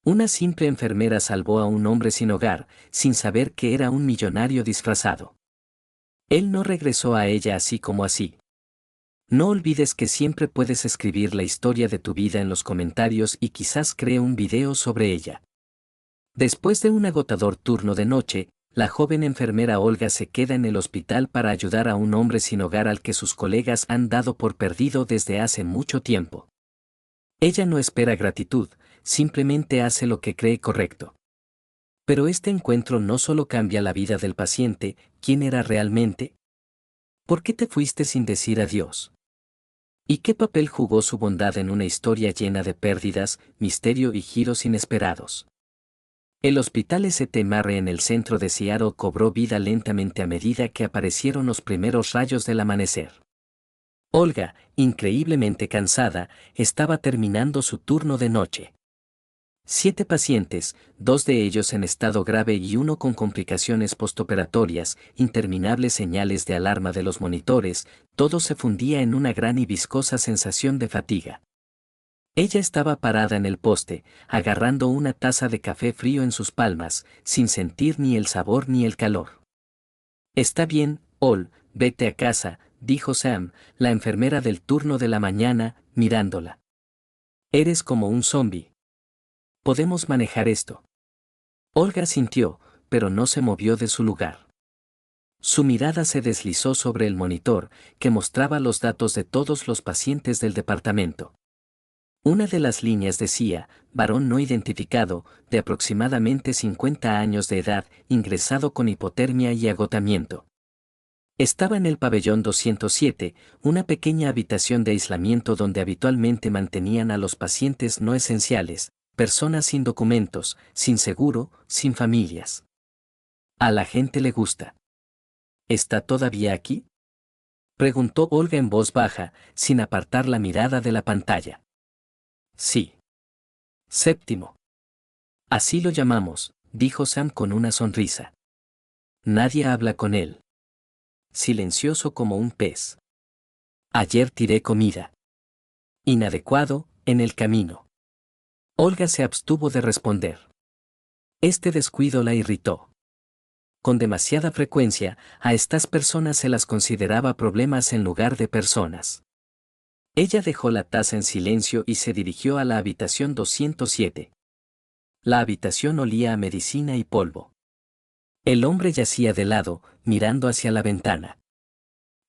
Una simple enfermera salvó a un hombre sin hogar, sin saber que era un millonario disfrazado. Él no regresó a ella así como así. No olvides que siempre puedes escribir la historia de tu vida en los comentarios y quizás cree un video sobre ella. Después de un agotador turno de noche, la joven enfermera Olga se queda en el hospital para ayudar a un hombre sin hogar al que sus colegas han dado por perdido desde hace mucho tiempo. Ella no espera gratitud, simplemente hace lo que cree correcto. Pero este encuentro no solo cambia la vida del paciente, ¿quién era realmente? ¿Por qué te fuiste sin decir adiós? ¿Y qué papel jugó su bondad en una historia llena de pérdidas, misterio y giros inesperados? El hospital St. Mary en el centro de Seattle cobró vida lentamente a medida que aparecieron los primeros rayos del amanecer. Olga, increíblemente cansada, estaba terminando su turno de noche. 7 pacientes, 2 de ellos en estado grave y uno con complicaciones postoperatorias, interminables señales de alarma de los monitores, todo se fundía en una gran y viscosa sensación de fatiga. Ella estaba parada en el poste, agarrando una taza de café frío en sus palmas, sin sentir ni el sabor ni el calor. Está bien, Ol, vete a casa, dijo Sam, la enfermera del turno de la mañana, mirándola. Eres como un zombi. Podemos manejar esto. Olga sintió, pero no se movió de su lugar. Su mirada se deslizó sobre el monitor, que mostraba los datos de todos los pacientes del departamento. Una de las líneas decía, varón no identificado, de aproximadamente 50 años de edad, ingresado con hipotermia y agotamiento. Estaba en el pabellón 207, una pequeña habitación de aislamiento donde habitualmente mantenían a los pacientes no esenciales, personas sin documentos, sin seguro, sin familias. A la gente le gusta. ¿Está todavía aquí? Preguntó Olga en voz baja, sin apartar la mirada de la pantalla. Sí. Séptimo. Así lo llamamos, dijo Sam con una sonrisa. Nadie habla con él. Silencioso como un pez. Ayer tiré comida. Inadecuado, en el camino. Olga se abstuvo de responder. Este descuido la irritó. Con demasiada frecuencia, a estas personas se las consideraba problemas en lugar de personas. Ella dejó la taza en silencio y se dirigió a la habitación 207. La habitación olía a medicina y polvo. El hombre yacía de lado, mirando hacia la ventana.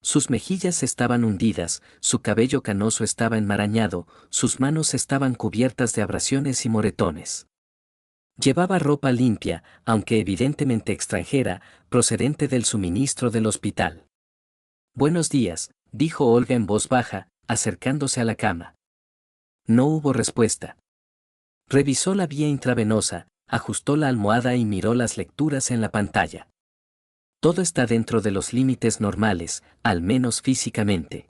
Sus mejillas estaban hundidas, su cabello canoso estaba enmarañado, sus manos estaban cubiertas de abrasiones y moretones. Llevaba ropa limpia, aunque evidentemente extranjera, procedente del suministro del hospital. Buenos días, dijo Olga en voz baja, acercándose a la cama. No hubo respuesta. Revisó la vía intravenosa, ajustó la almohada y miró las lecturas en la pantalla. Todo está dentro de los límites normales, al menos físicamente.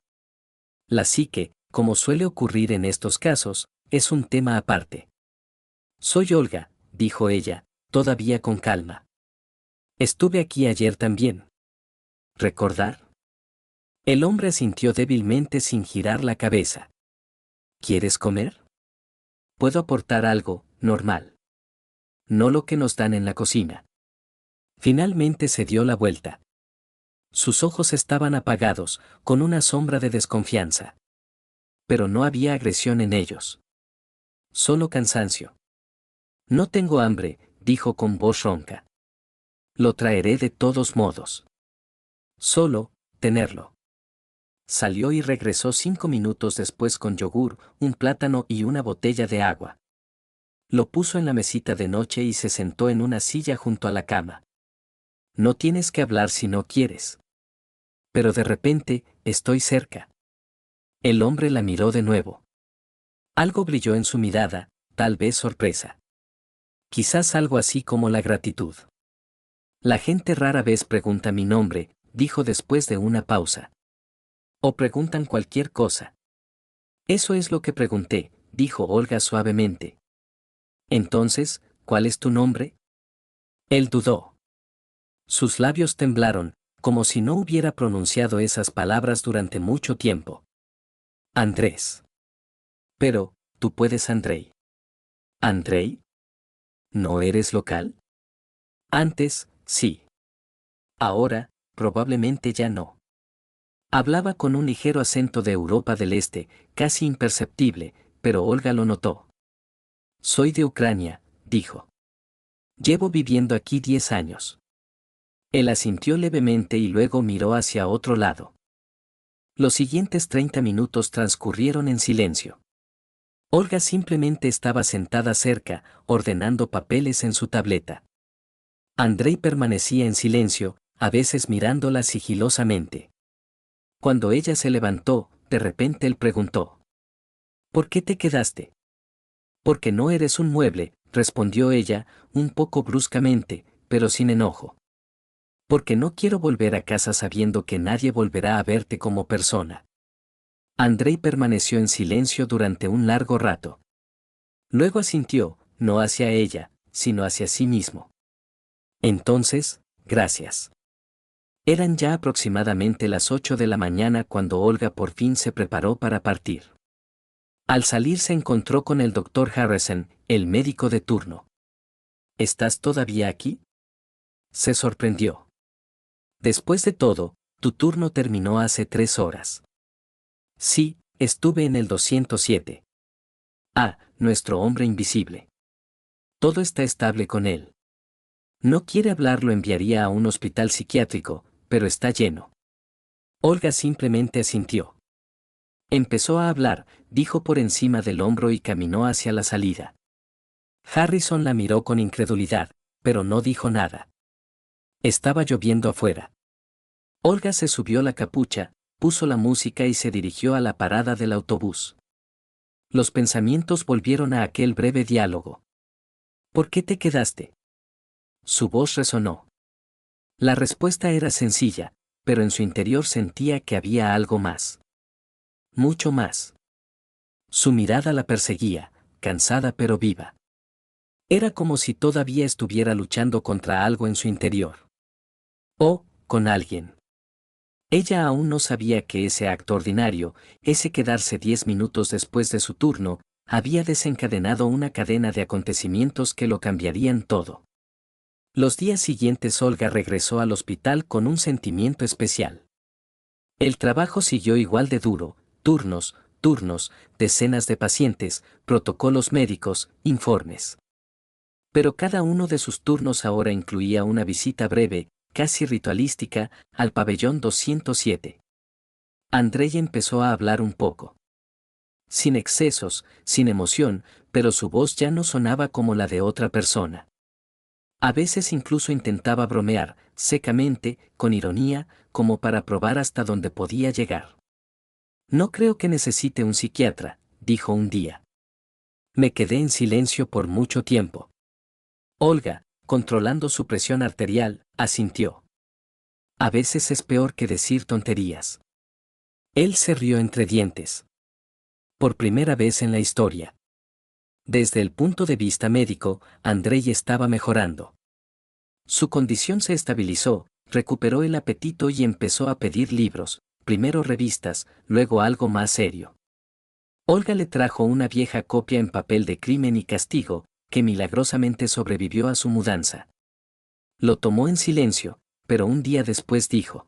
La psique, como suele ocurrir en estos casos, es un tema aparte. Soy Olga, dijo ella, todavía con calma. Estuve aquí ayer también. ¿Recordar? El hombre asintió débilmente sin girar la cabeza. ¿Quieres comer? Puedo aportar algo, normal. No lo que nos dan en la cocina. Finalmente se dio la vuelta. Sus ojos estaban apagados, con una sombra de desconfianza. Pero no había agresión en ellos. Solo cansancio. No tengo hambre, dijo con voz ronca. Lo traeré de todos modos. Solo, tenerlo. Salió y regresó 5 minutos después con yogur, un plátano y una botella de agua. Lo puso en la mesita de noche y se sentó en una silla junto a la cama. No tienes que hablar si no quieres. Pero de repente, estoy cerca. El hombre la miró de nuevo. Algo brilló en su mirada, tal vez sorpresa. Quizás algo así como la gratitud. La gente rara vez pregunta mi nombre, dijo después de una pausa. O preguntan cualquier cosa. Eso es lo que pregunté, dijo Olga suavemente. Entonces, ¿cuál es tu nombre? Él dudó. Sus labios temblaron, como si no hubiera pronunciado esas palabras durante mucho tiempo. Andrés. Pero, tú puedes, Andrei. ¿Andrei? ¿No eres local? Antes, sí. Ahora, probablemente ya no. Hablaba con un ligero acento de Europa del Este, casi imperceptible, pero Olga lo notó. Soy de Ucrania, dijo. Llevo viviendo aquí 10 años. Él asintió levemente y luego miró hacia otro lado. Los siguientes 30 minutos transcurrieron en silencio. Olga simplemente estaba sentada cerca, ordenando papeles en su tableta. Andrei permanecía en silencio, a veces mirándola sigilosamente. Cuando ella se levantó, de repente él preguntó: ¿Por qué te quedaste? Porque no eres un mueble, respondió ella, un poco bruscamente, pero sin enojo. Porque no quiero volver a casa sabiendo que nadie volverá a verte como persona. Andrei permaneció en silencio durante un largo rato. Luego asintió, no hacia ella, sino hacia sí mismo. Entonces, gracias. Eran ya aproximadamente las 8 de la mañana cuando Olga por fin se preparó para partir. Al salir se encontró con el doctor Harrison, el médico de turno. ¿Estás todavía aquí? Se sorprendió. Después de todo, tu turno terminó hace 3 horas. Sí, estuve en el 207. Ah, nuestro hombre invisible. Todo está estable con él. No quiere hablar, lo enviaría a un hospital psiquiátrico, pero está lleno. Olga simplemente asintió. Empezó a hablar, dijo por encima del hombro y caminó hacia la salida. Harrison la miró con incredulidad, pero no dijo nada. Estaba lloviendo afuera. Olga se subió la capucha, puso la música y se dirigió a la parada del autobús. Los pensamientos volvieron a aquel breve diálogo. ¿Por qué te quedaste? Su voz resonó. La respuesta era sencilla, pero en su interior sentía que había algo más. Mucho más. Su mirada la perseguía, cansada pero viva. Era como si todavía estuviera luchando contra algo en su interior. O, con alguien. Ella aún no sabía que ese acto ordinario, ese quedarse 10 minutos después de su turno, había desencadenado una cadena de acontecimientos que lo cambiarían todo. Los días siguientes Olga regresó al hospital con un sentimiento especial. El trabajo siguió igual de duro, turnos, decenas de pacientes, protocolos médicos, informes. Pero cada uno de sus turnos ahora incluía una visita breve, casi ritualística, al pabellón 207. Andrei empezó a hablar un poco. Sin excesos, sin emoción, pero su voz ya no sonaba como la de otra persona. A veces incluso intentaba bromear, secamente, con ironía, como para probar hasta dónde podía llegar. No creo que necesite un psiquiatra, dijo un día. Me quedé en silencio por mucho tiempo. Olga, controlando su presión arterial, asintió. A veces es peor que decir tonterías. Él se rió entre dientes. Por primera vez en la historia. Desde el punto de vista médico, Andrei estaba mejorando. Su condición se estabilizó, recuperó el apetito y empezó a pedir libros, primero revistas, luego algo más serio. Olga le trajo una vieja copia en papel de Crimen y Castigo, que milagrosamente sobrevivió a su mudanza. Lo tomó en silencio, pero un día después dijo: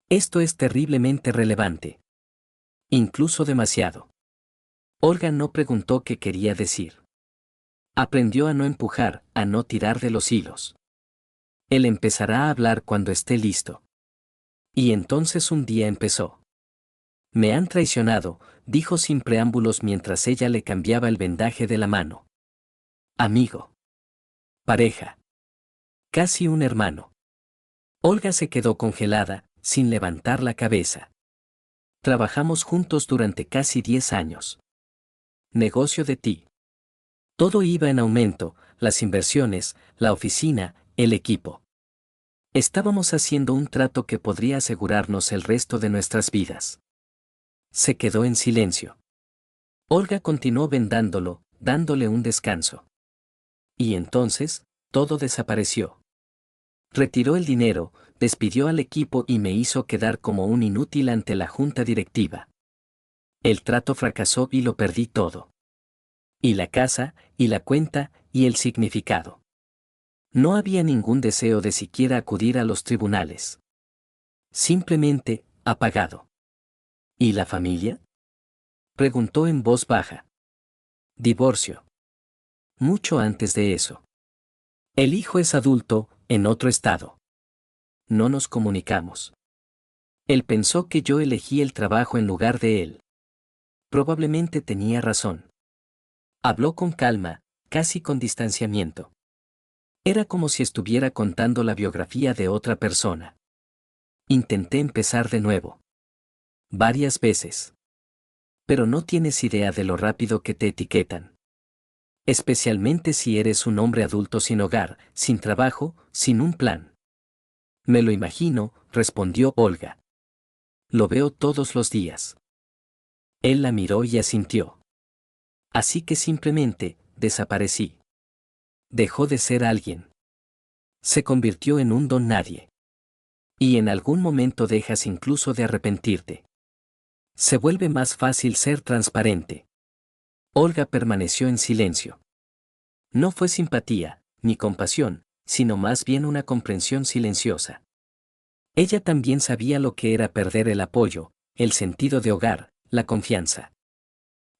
Esto es terriblemente relevante. Incluso demasiado. Olga no preguntó qué quería decir. Aprendió a no empujar, a no tirar de los hilos. Él empezará a hablar cuando esté listo. Y entonces un día empezó. Me han traicionado, dijo sin preámbulos mientras ella le cambiaba el vendaje de la mano. Amigo. Pareja. Casi un hermano. Olga se quedó congelada, sin levantar la cabeza. Trabajamos juntos durante casi 10 años. Negocio de ti. Todo iba en aumento, las inversiones, la oficina, el equipo. Estábamos haciendo un trato que podría asegurarnos el resto de nuestras vidas. Se quedó en silencio. Olga continuó vendándolo, dándole un descanso. Y entonces, todo desapareció. Retiró el dinero, despidió al equipo y me hizo quedar como un inútil ante la junta directiva. El trato fracasó y lo perdí todo. Y la casa, y la cuenta, y el significado. No había ningún deseo de siquiera acudir a los tribunales. Simplemente, apagado. ¿Y la familia? Preguntó en voz baja. Divorcio. Mucho antes de eso. El hijo es adulto, en otro estado. No nos comunicamos. Él pensó que yo elegí el trabajo en lugar de él. Probablemente tenía razón. Habló con calma, casi con distanciamiento. Era como si estuviera contando la biografía de otra persona. Intenté empezar de nuevo. Varias veces. Pero no tienes idea de lo rápido que te etiquetan. Especialmente si eres un hombre adulto sin hogar, sin trabajo, sin un plan. Me lo imagino, respondió Olga. Lo veo todos los días. Él la miró y asintió. Así que simplemente, desaparecí. Dejó de ser alguien. Se convirtió en un don nadie. Y en algún momento dejas incluso de arrepentirte. Se vuelve más fácil ser transparente. Olga permaneció en silencio. No fue simpatía, ni compasión, sino más bien una comprensión silenciosa. Ella también sabía lo que era perder el apoyo, el sentido de hogar, la confianza.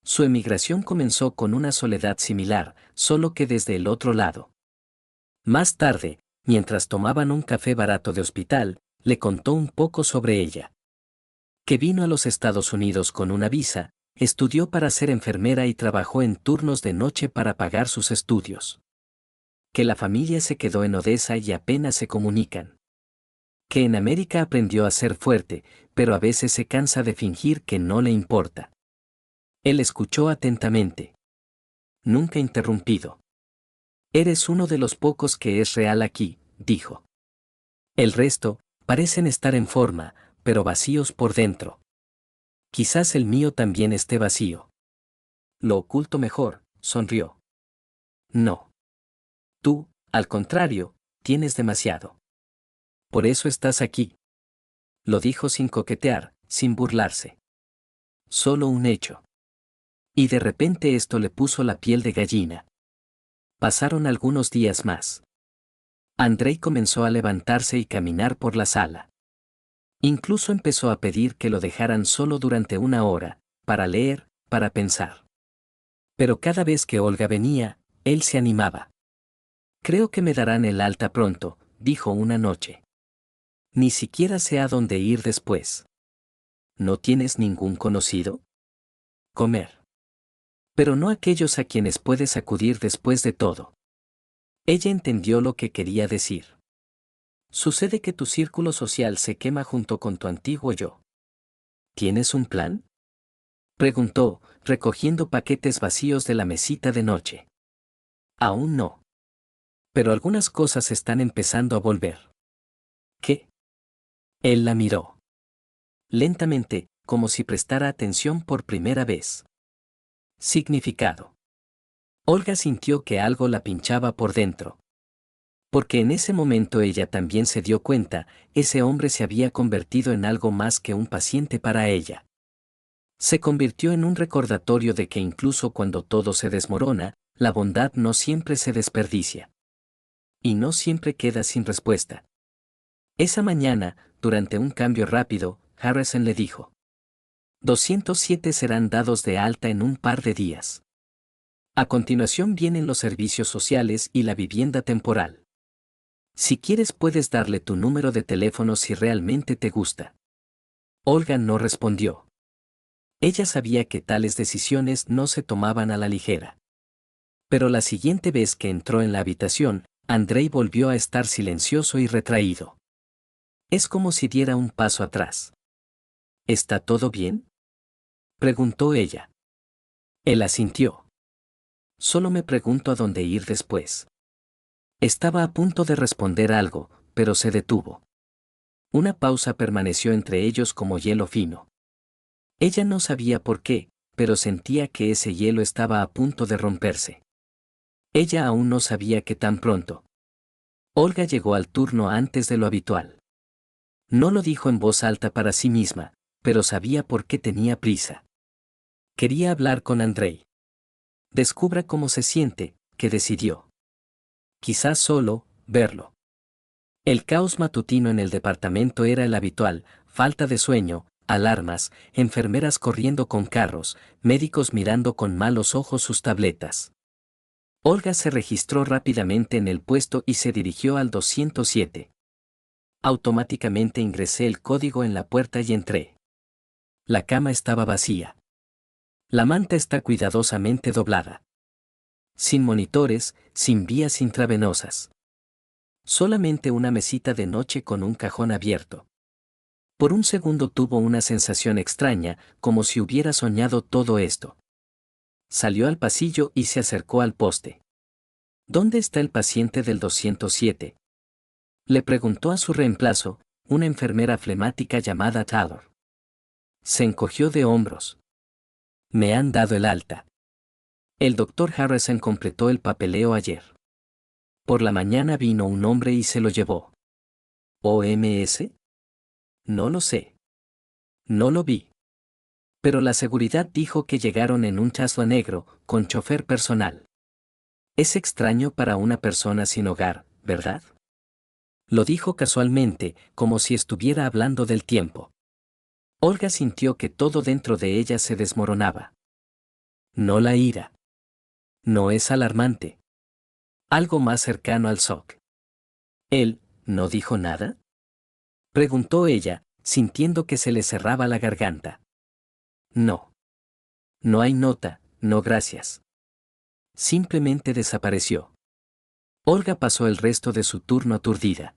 Su emigración comenzó con una soledad similar, solo que desde el otro lado. Más tarde, mientras tomaban un café barato de hospital, le contó un poco sobre ella. Que vino a los Estados Unidos con una visa, estudió para ser enfermera y trabajó en turnos de noche para pagar sus estudios. Que la familia se quedó en Odessa y apenas se comunican. Que en América aprendió a ser fuerte, pero a veces se cansa de fingir que no le importa. Él escuchó atentamente. Nunca interrumpido. Eres uno de los pocos que es real aquí, dijo. El resto, parecen estar en forma, pero vacíos por dentro. Quizás el mío también esté vacío. Lo oculto mejor, sonrió. No. Tú, al contrario, tienes demasiado. Por eso estás aquí. Lo dijo sin coquetear, sin burlarse. Solo un hecho. Y de repente esto le puso la piel de gallina. Pasaron algunos días más. Andrei comenzó a levantarse y caminar por la sala. Incluso empezó a pedir que lo dejaran solo durante una hora, para leer, para pensar. Pero cada vez que Olga venía, él se animaba. Creo que me darán el alta pronto, dijo una noche. Ni siquiera sé a dónde ir después. ¿No tienes ningún conocido? Comer. Pero no aquellos a quienes puedes acudir después de todo. Ella entendió lo que quería decir. Sucede que tu círculo social se quema junto con tu antiguo yo. ¿Tienes un plan? Preguntó, recogiendo paquetes vacíos de la mesita de noche. Aún no. Pero algunas cosas están empezando a volver. ¿Qué? Él la miró. Lentamente, como si prestara atención por primera vez. Significado. Olga sintió que algo la pinchaba por dentro. Porque en ese momento ella también se dio cuenta, ese hombre se había convertido en algo más que un paciente para ella. Se convirtió en un recordatorio de que incluso cuando todo se desmorona, la bondad no siempre se desperdicia. Y no siempre queda sin respuesta. Esa mañana, durante un cambio rápido, Harrison le dijo: 207 serán dados de alta en un par de días. A continuación vienen los servicios sociales y la vivienda temporal. Si quieres puedes darle tu número de teléfono si realmente te gusta. Olga no respondió. Ella sabía que tales decisiones no se tomaban a la ligera. Pero la siguiente vez que entró en la habitación, Andrei volvió a estar silencioso y retraído. Es como si diera un paso atrás. ¿Está todo bien?, preguntó ella. Él asintió. Solo me pregunto a dónde ir después. Estaba a punto de responder algo, pero se detuvo. Una pausa permaneció entre ellos como hielo fino. Ella no sabía por qué, pero sentía que ese hielo estaba a punto de romperse. Ella aún no sabía que tan pronto. Olga llegó al turno antes de lo habitual. No lo dijo en voz alta para sí misma, pero sabía por qué tenía prisa. Quería hablar con Andrei. Descubra cómo se siente, que decidió. Quizás solo, verlo. El caos matutino en el departamento era el habitual, falta de sueño, alarmas, enfermeras corriendo con carros, médicos mirando con malos ojos sus tabletas. Olga se registró rápidamente en el puesto y se dirigió al 207. Automáticamente ingresé el código en la puerta y entré. La cama estaba vacía. La manta está cuidadosamente doblada. Sin monitores, sin vías intravenosas. Solamente una mesita de noche con un cajón abierto. Por un segundo tuvo una sensación extraña, como si hubiera soñado todo esto. Salió al pasillo y se acercó al poste. ¿Dónde está el paciente del 207? Le preguntó a su reemplazo, una enfermera flemática llamada Taylor. Se encogió de hombros. Me han dado el alta. El doctor Harrison completó el papeleo ayer. Por la mañana vino un hombre y se lo llevó. ¿OMS? No lo sé. No lo vi. Pero la seguridad dijo que llegaron en un Tesla negro, con chofer personal. Es extraño para una persona sin hogar, ¿verdad? Lo dijo casualmente, como si estuviera hablando del tiempo. Olga sintió que todo dentro de ella se desmoronaba. No la ira. No es alarmante. Algo más cercano al shock. ¿Él no dijo nada? Preguntó ella, sintiendo que se le cerraba la garganta. No. No hay nota, no gracias. Simplemente desapareció. Olga pasó el resto de su turno aturdida.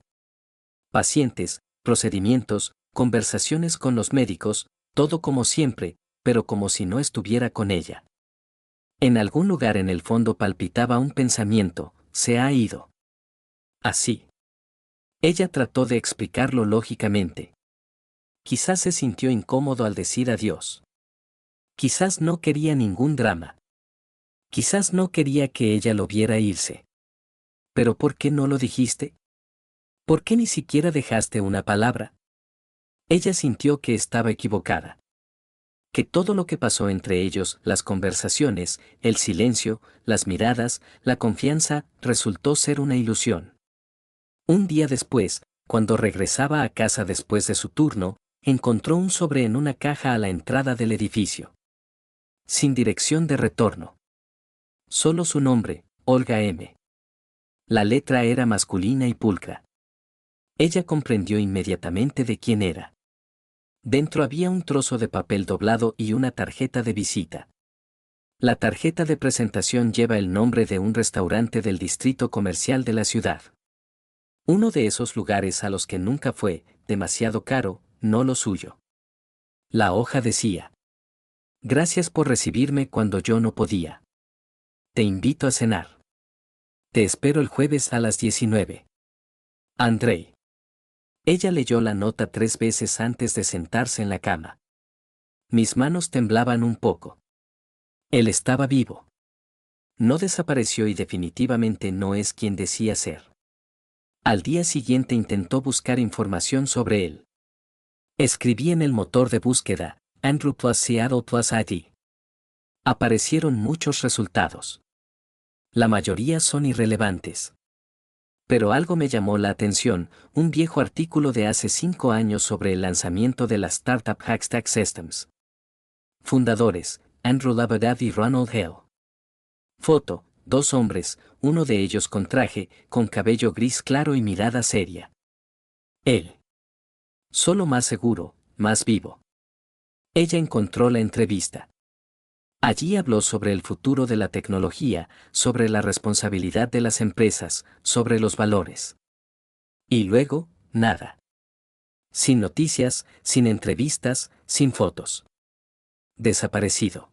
Pacientes, procedimientos, conversaciones con los médicos, todo como siempre, pero como si no estuviera con ella. En algún lugar en el fondo palpitaba un pensamiento, se ha ido. Así. Ella trató de explicarlo lógicamente. Quizás se sintió incómodo al decir adiós. Quizás no quería ningún drama. Quizás no quería que ella lo viera irse. ¿Pero por qué no lo dijiste? ¿Por qué ni siquiera dejaste una palabra? Ella sintió que estaba equivocada. Que todo lo que pasó entre ellos, las conversaciones, el silencio, las miradas, la confianza, resultó ser una ilusión. Un día después, cuando regresaba a casa después de su turno, encontró un sobre en una caja a la entrada del edificio. Sin dirección de retorno. Solo su nombre, Olga M. La letra era masculina y pulcra. Ella comprendió inmediatamente de quién era. Dentro había un trozo de papel doblado y una tarjeta de visita. La tarjeta de presentación lleva el nombre de un restaurante del distrito comercial de la ciudad. Uno de esos lugares a los que nunca fue, demasiado caro, no lo suyo. La hoja decía: gracias por recibirme cuando yo no podía. Te invito a cenar. Te espero el jueves a las 19. Andrei. Ella leyó la nota 3 veces antes de sentarse en la cama. Mis manos temblaban un poco. Él estaba vivo. No desapareció y definitivamente no es quien decía ser. Al día siguiente intentó buscar información sobre él. Escribí en el motor de búsqueda, Andrew plus Seattle plus ID. Aparecieron muchos resultados. La mayoría son irrelevantes. Pero algo me llamó la atención, un viejo artículo de hace 5 años sobre el lanzamiento de la startup Hackstack Systems. Fundadores, Andrew Labadad y Ronald Hale. Foto, 2 hombres, uno de ellos con traje, con cabello gris claro y mirada seria. Él. Solo más seguro, más vivo. Ella encontró la entrevista. Allí habló sobre el futuro de la tecnología, sobre la responsabilidad de las empresas, sobre los valores. Y luego, nada. Sin noticias, sin entrevistas, sin fotos. Desaparecido.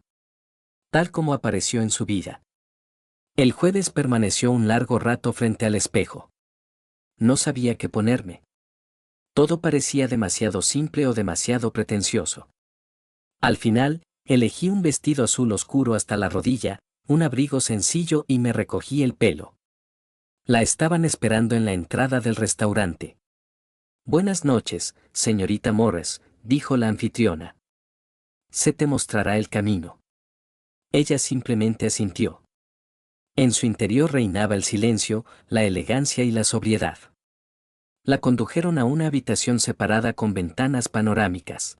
Tal como apareció en su vida. El jueves permaneció un largo rato frente al espejo. No sabía qué ponerme. Todo parecía demasiado simple o demasiado pretencioso. Al final, elegí un vestido azul oscuro hasta la rodilla, un abrigo sencillo y me recogí el pelo. La estaban esperando en la entrada del restaurante. Buenas noches, señorita Morris, dijo la anfitriona. Se te mostrará el camino. Ella simplemente asintió. En su interior reinaba el silencio, la elegancia y la sobriedad. La condujeron a una habitación separada con ventanas panorámicas.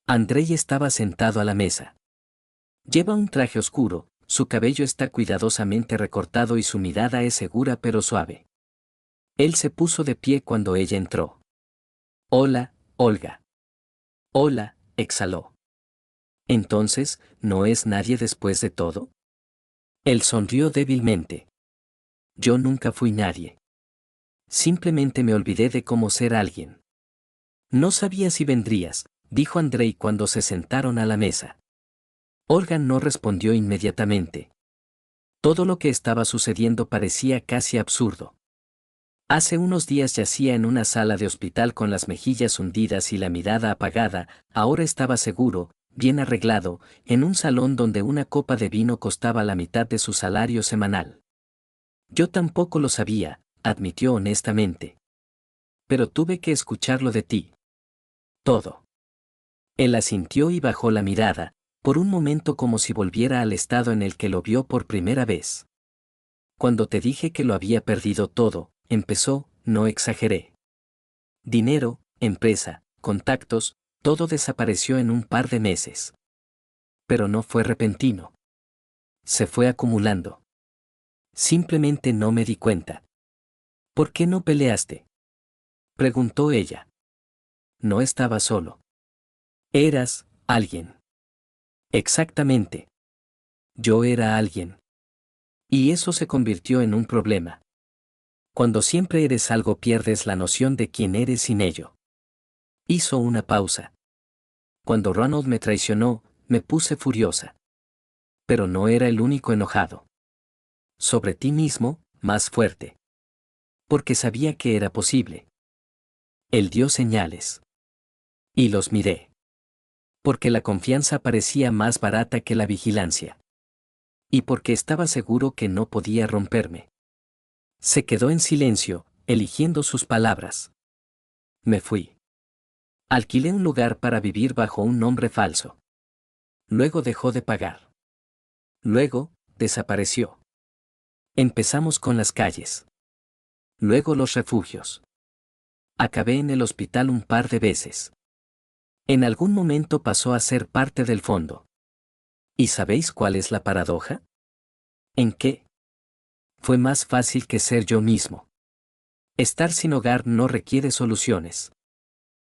Andrei estaba sentado a la mesa. Lleva un traje oscuro, su cabello está cuidadosamente recortado y su mirada es segura pero suave. Él se puso de pie cuando ella entró. Hola, Olga. Hola, exhaló. Entonces, ¿no es nadie después de todo? Él sonrió débilmente. Yo nunca fui nadie. Simplemente me olvidé de cómo ser alguien. No sabía si vendrías, dijo Andrei cuando se sentaron a la mesa. Olga no respondió inmediatamente. Todo lo que estaba sucediendo parecía casi absurdo. Hace unos días yacía en una sala de hospital con las mejillas hundidas y la mirada apagada, ahora estaba seguro, bien arreglado, en un salón donde una copa de vino costaba la mitad de su salario semanal. Yo tampoco lo sabía, admitió honestamente. Pero tuve que escucharlo de ti. Todo. Él asintió y bajó la mirada, por un momento como si volviera al estado en el que lo vio por primera vez. Cuando te dije que lo había perdido todo, empezó, no exageré. Dinero, empresa, contactos, todo desapareció en un par de meses. Pero no fue repentino. Se fue acumulando. Simplemente no me di cuenta. ¿Por qué no peleaste?, preguntó ella. No estaba solo. Eras alguien. Exactamente. Yo era alguien. Y eso se convirtió en un problema. Cuando siempre eres algo pierdes la noción de quién eres sin ello. Hizo una pausa. Cuando Ronald me traicionó, me puse furiosa. Pero no era el único enojado. Sobre ti mismo, más fuerte. Porque sabía que era posible. Él dio señales. Y los miré. Porque la confianza parecía más barata que la vigilancia. Y porque estaba seguro que no podía romperme. Se quedó en silencio, eligiendo sus palabras. Me fui. Alquilé un lugar para vivir bajo un nombre falso. Luego dejó de pagar. Luego, desapareció. Empezamos con las calles. Luego los refugios. Acabé en el hospital un par de veces. En algún momento pasó a ser parte del fondo. ¿Y sabéis cuál es la paradoja? ¿En qué? Fue más fácil que ser yo mismo. Estar sin hogar no requiere soluciones.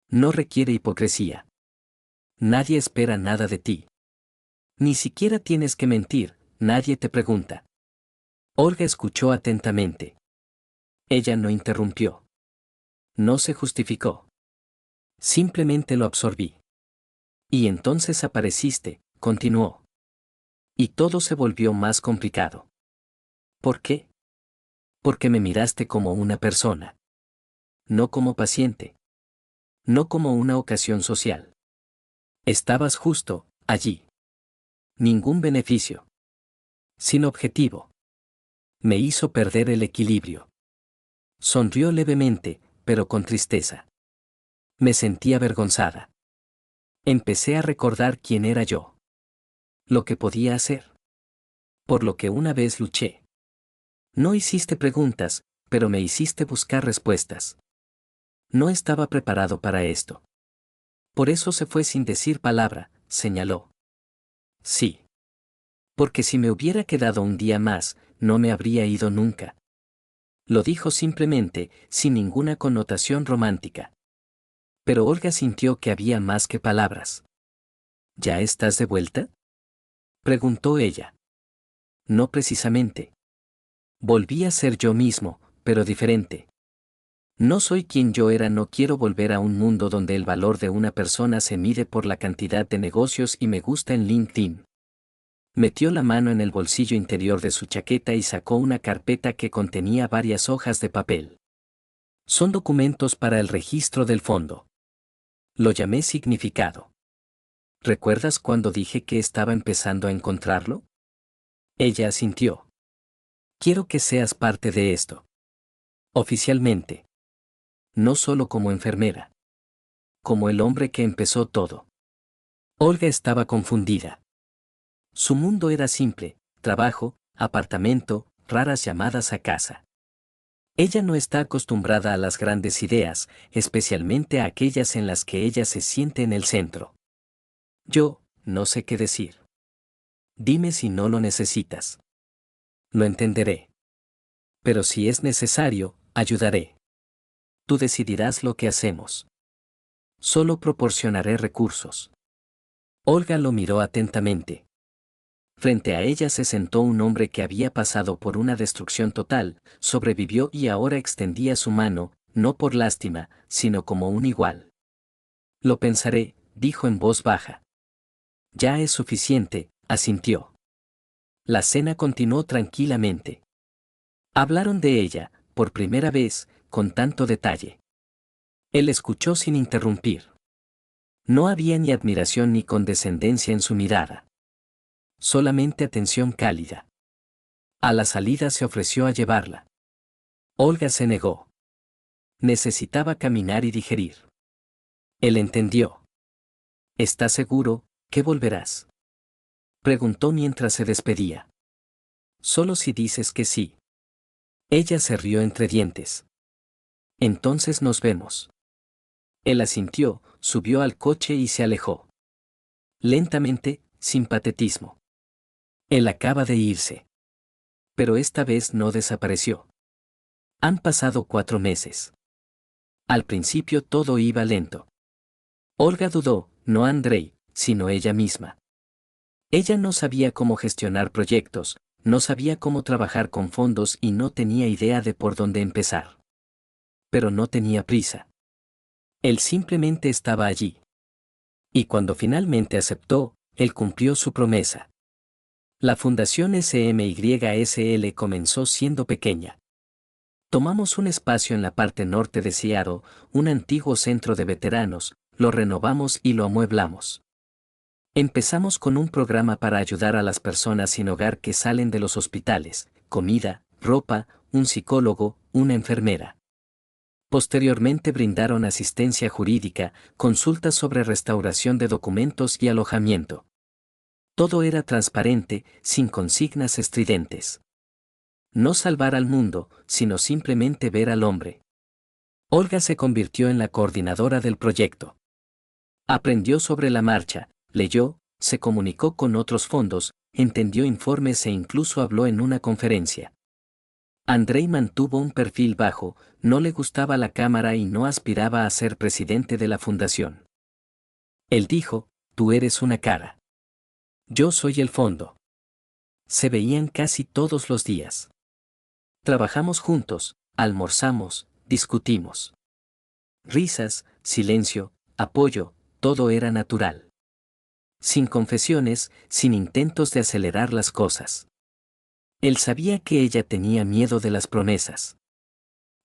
No requiere hipocresía. Nadie espera nada de ti. Ni siquiera tienes que mentir, nadie te pregunta. Olga escuchó atentamente. Ella no interrumpió. No se justificó. Simplemente lo absorbí. Y entonces apareciste, continuó. Y todo se volvió más complicado. ¿Por qué? Porque me miraste como una persona. No como paciente. No como una ocasión social. Estabas justo, allí. Ningún beneficio. Sin objetivo. Me hizo perder el equilibrio. Sonrió levemente, pero con tristeza. Me sentí avergonzada. Empecé a recordar quién era yo. Lo que podía hacer. Por lo que una vez luché. No hiciste preguntas, pero me hiciste buscar respuestas. No estaba preparado para esto. Por eso se fue sin decir palabra, señaló. Sí. Porque si me hubiera quedado un día más, no me habría ido nunca. Lo dijo simplemente, sin ninguna connotación romántica. Pero Olga sintió que había más que palabras. ¿Ya estás de vuelta?, preguntó ella. No precisamente. Volví a ser yo mismo, pero diferente. No soy quien yo era, no quiero volver a un mundo donde el valor de una persona se mide por la cantidad de negocios y me gusta en LinkedIn. Metió la mano en el bolsillo interior de su chaqueta y sacó una carpeta que contenía varias hojas de papel. Son documentos para el registro del fondo. Lo llamé significado. ¿Recuerdas cuando dije que estaba empezando a encontrarlo? Ella asintió. Quiero que seas parte de esto. Oficialmente. No solo como enfermera. Como el hombre que empezó todo. Olga estaba confundida. Su mundo era simple: trabajo, apartamento, raras llamadas a casa. Ella no está acostumbrada a las grandes ideas, especialmente a aquellas en las que ella se siente en el centro. Yo, no sé qué decir. Dime si no lo necesitas. Lo entenderé. Pero si es necesario, ayudaré. Tú decidirás lo que hacemos. Solo proporcionaré recursos. Olga lo miró atentamente. Frente a ella se sentó un hombre que había pasado por una destrucción total, sobrevivió y ahora extendía su mano, no por lástima, sino como un igual. Lo pensaré, dijo en voz baja. Ya es suficiente, asintió. La cena continuó tranquilamente. Hablaron de ella, por primera vez, con tanto detalle. Él escuchó sin interrumpir. No había ni admiración ni condescendencia en su mirada. Solamente atención cálida. A la salida se ofreció a llevarla. Olga se negó. Necesitaba caminar y digerir. Él entendió. ¿Estás seguro que volverás?, preguntó mientras se despedía. Solo si dices que sí. Ella se rió entre dientes. Entonces nos vemos. Él asintió, subió al coche y se alejó. Lentamente, sin patetismo. Él acaba de irse. Pero esta vez no desapareció. Han pasado 4 meses. Al principio todo iba lento. Olga dudó, no Andrei, sino ella misma. Ella no sabía cómo gestionar proyectos, no sabía cómo trabajar con fondos y no tenía idea de por dónde empezar. Pero no tenía prisa. Él simplemente estaba allí. Y cuando finalmente aceptó, él cumplió su promesa. La Fundación SMYSL comenzó siendo pequeña. Tomamos un espacio en la parte norte de Seattle, un antiguo centro de veteranos, lo renovamos y lo amueblamos. Empezamos con un programa para ayudar a las personas sin hogar que salen de los hospitales: comida, ropa, un psicólogo, una enfermera. Posteriormente brindaron asistencia jurídica, consultas sobre restauración de documentos y alojamiento. Todo era transparente, sin consignas estridentes. No salvar al mundo, sino simplemente ver al hombre. Olga se convirtió en la coordinadora del proyecto. Aprendió sobre la marcha, leyó, se comunicó con otros fondos, entendió informes e incluso habló en una conferencia. Andrei mantuvo un perfil bajo, no le gustaba la cámara y no aspiraba a ser presidente de la fundación. Él dijo: tú eres una cara. Yo soy el fondo. Se veían casi todos los días. Trabajamos juntos, almorzamos, discutimos. Risas, silencio, apoyo, todo era natural. Sin confesiones, sin intentos de acelerar las cosas. Él sabía que ella tenía miedo de las promesas.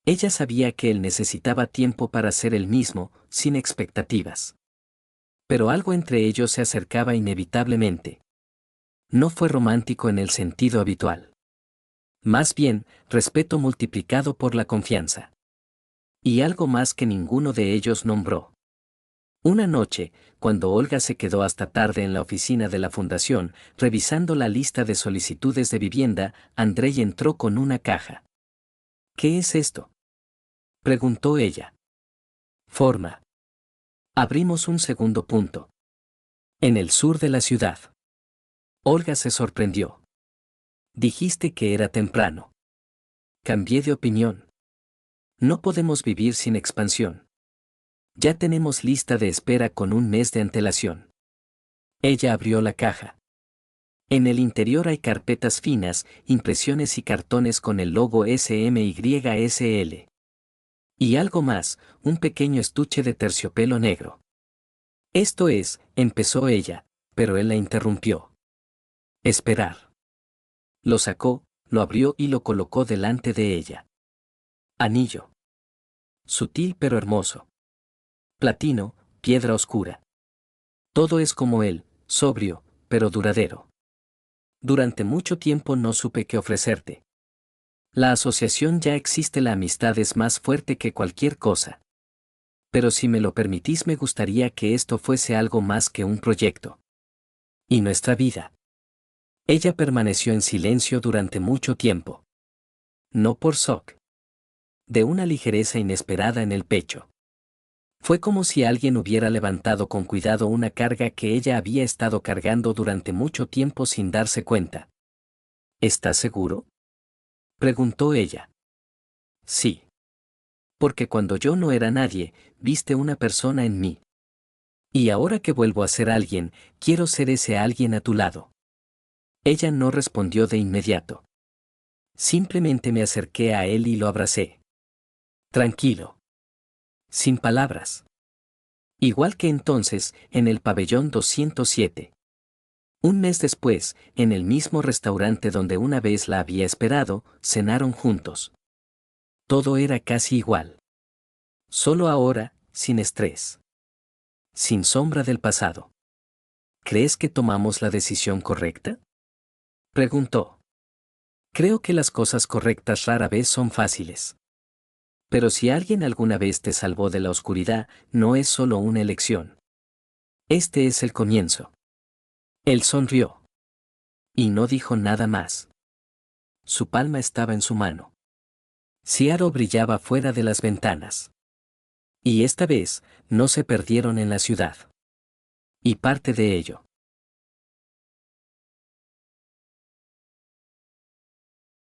Ella sabía que él necesitaba tiempo para ser él mismo, sin expectativas. Pero algo entre ellos se acercaba inevitablemente. No fue romántico en el sentido habitual. Más bien, respeto multiplicado por la confianza. Y algo más que ninguno de ellos nombró. Una noche, cuando Olga se quedó hasta tarde en la oficina de la fundación, revisando la lista de solicitudes de vivienda, Andrei entró con una caja. ¿Qué es esto?, preguntó ella. Forma. Abrimos un segundo punto. En el sur de la ciudad. Olga se sorprendió. Dijiste que era temprano. Cambié de opinión. No podemos vivir sin expansión. Ya tenemos lista de espera con 1 mes de antelación. Ella abrió la caja. En el interior hay carpetas finas, impresiones y cartones con el logo SMYSL. Y algo más, un pequeño estuche de terciopelo negro. Esto es, empezó ella, pero él la interrumpió. Esperar. Lo sacó, lo abrió y lo colocó delante de ella. Anillo. Sutil pero hermoso. Platino, piedra oscura. Todo es como él, sobrio, pero duradero. Durante mucho tiempo no supe qué ofrecerte. La asociación ya existe, la amistad es más fuerte que cualquier cosa. Pero si me lo permitís, me gustaría que esto fuese algo más que un proyecto. Y nuestra vida. Ella permaneció en silencio durante mucho tiempo. No por shock. De una ligereza inesperada en el pecho. Fue como si alguien hubiera levantado con cuidado una carga que ella había estado cargando durante mucho tiempo sin darse cuenta. ¿Estás seguro?, preguntó ella. Sí. Porque cuando yo no era nadie, viste una persona en mí. Y ahora que vuelvo a ser alguien, quiero ser ese alguien a tu lado. Ella no respondió de inmediato. Simplemente me acerqué a él y lo abracé. Tranquilo. Sin palabras. Igual que entonces, en el pabellón 207. Un mes después, en el mismo restaurante donde una vez la había esperado, cenaron juntos. Todo era casi igual. Solo ahora, sin estrés. Sin sombra del pasado. ¿Crees que tomamos la decisión correcta?, preguntó. Creo que las cosas correctas rara vez son fáciles. Pero si alguien alguna vez te salvó de la oscuridad, no es solo una elección. Este es el comienzo. Él sonrió. Y no dijo nada más. Su palma estaba en su mano. Seattle brillaba fuera de las ventanas. Y esta vez, no se perdieron en la ciudad. Y parte de ello